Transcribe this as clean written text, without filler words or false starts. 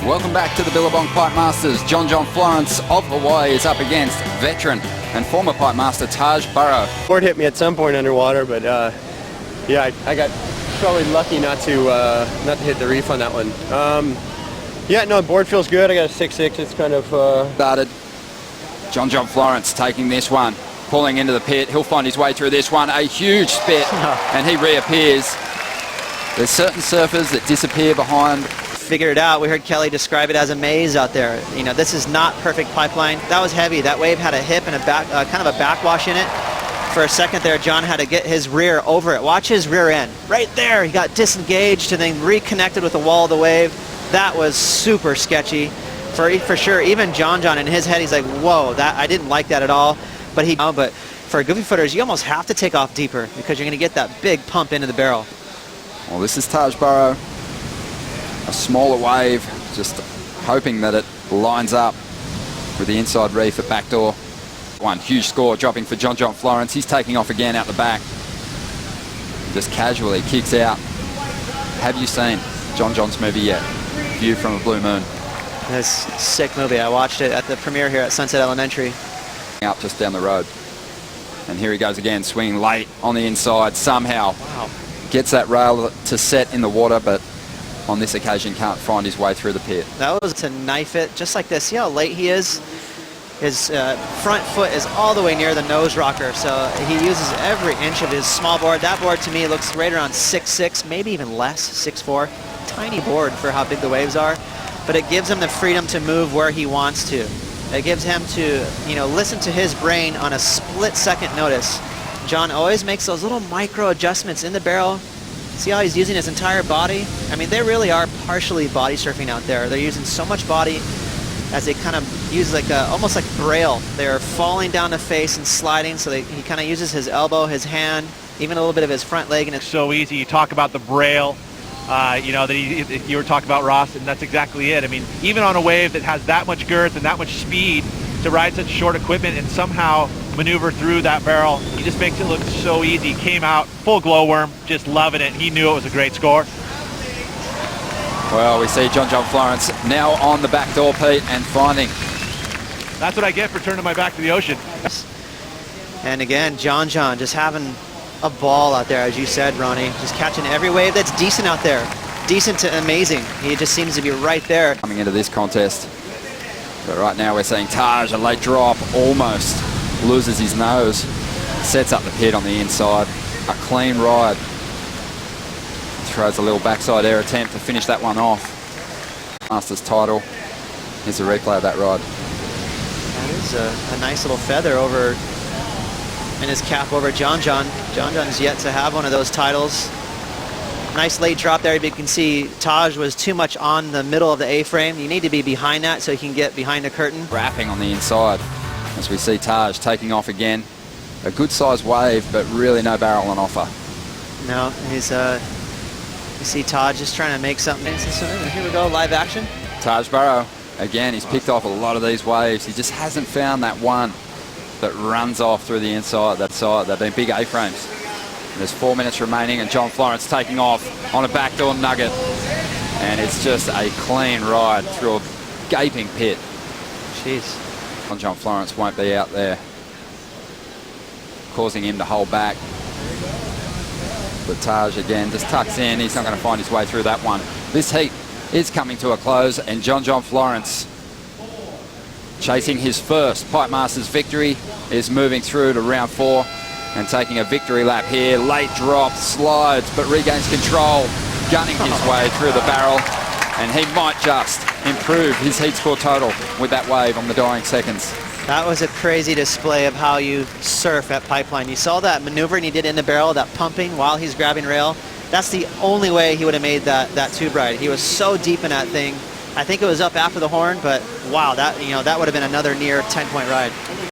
Welcome back to the Billabong Pipe Masters. John Florence of Hawaii is up against veteran and former Pipe Master Taj Burrow. Board hit me at some point underwater, but yeah, I got probably lucky not to hit the reef on that one. Yeah, no, board feels good. I got a 6.6. It's kind of started. John Florence taking this one, pulling into the pit. He'll find his way through this one. A huge spit, and he reappears. There's certain surfers that disappear behind. Figured it out. We heard Kelly describe it as a maze out there. You know, this is not perfect pipeline. That was heavy. That wave had a hip and a back, kind of a backwash in it. For a second there, John had to get his rear over it. Watch his rear end. Right there, he got disengaged and then reconnected with the wall of the wave. That was super sketchy. For sure, even John in his head, he's like, whoa, that I didn't like that at all. But for goofy footers, you almost have to take off deeper because you're going to get that big pump into the barrel. Well, this is Taj Burrow. A smaller wave, just hoping that it lines up with the inside reef at backdoor. One huge score dropping for John Florence. He's taking off again out the back. Just casually kicks out. Have you seen John's movie yet? View from a Blue Moon. This sick movie. I watched it at the premiere here at Sunset Elementary. Up just down the road. And here he goes again, swinging late on the inside. Somehow gets that rail to set in the water, but on this occasion can't find his way through the pit. That was to knife it just like this. See how late he is? His front foot is all the way near the nose rocker, so he uses every inch of his small board. That board to me looks right around 6'6", maybe even less, 6'4". Tiny board for how big the waves are, but it gives him the freedom to move where he wants to. It gives him to, you know, listen to his brain on a split-second notice. John always makes those little micro adjustments in the barrel. See how he's using his entire body? I mean, they really are partially body surfing out there. They're using so much body as they kind of use like almost like braille. They're falling down the face and sliding, so he kind of uses his elbow, his hand, even a little bit of his front leg. And it's so easy. You talk about the braille, you know, that you were talking about, Ross, and that's exactly it. I mean, even on a wave that has that much girth and that much speed, to ride such short equipment and somehow maneuver through that barrel, he just makes it look so easy. Came out full glowworm, just loving it. He knew it was a great score. Well, we see John Florence now on the back door, Pete, and finding. That's what I get for turning my back to the ocean. And again, John just having a ball out there, as you said, Ronnie. Just catching every wave that's decent out there. Decent to amazing. He just seems to be right there. Coming into this contest. But right now we're seeing Taj, a late drop, almost loses his nose. Sets up the pit on the inside. A clean ride. Throws a little backside air attempt to finish that one off. Masters title. Here's a replay of that ride. That is a nice little feather over in his cap over John. John's yet to have one of those titles. Nice late drop there, but you can see Taj was too much on the middle of the A-frame. You need to be behind that so you can get behind the curtain. Wrapping on the inside as we see Taj taking off again. A good sized wave, but really no barrel on offer. No, he's you see Taj just trying to make something. Here we go, live action. Taj Burrow, again, he's picked off a lot of these waves. He just hasn't found that one that runs off through the inside, that side. They've been big A-frames. There's 4 minutes remaining, and John Florence taking off on a backdoor nugget. And it's just a clean ride through a gaping pit. Jeez. John Florence won't be out there, causing him to hold back. But Taj again just tucks in. He's not going to find his way through that one. This heat is coming to a close, and John Florence, chasing his first Pipe Masters victory, is moving through to round 4 and taking a victory lap here. Late drop, slides, but regains control, gunning his way through the barrel, and he might just improve his heat score total with that wave on the dying seconds. That was a crazy display of how you surf at pipeline. You saw that maneuvering he did in the barrel, that pumping while he's grabbing rail. That's the only way he would have made that tube ride. He was so deep in that thing. I think it was up after the horn, but wow, that would have been another near 10-point ride.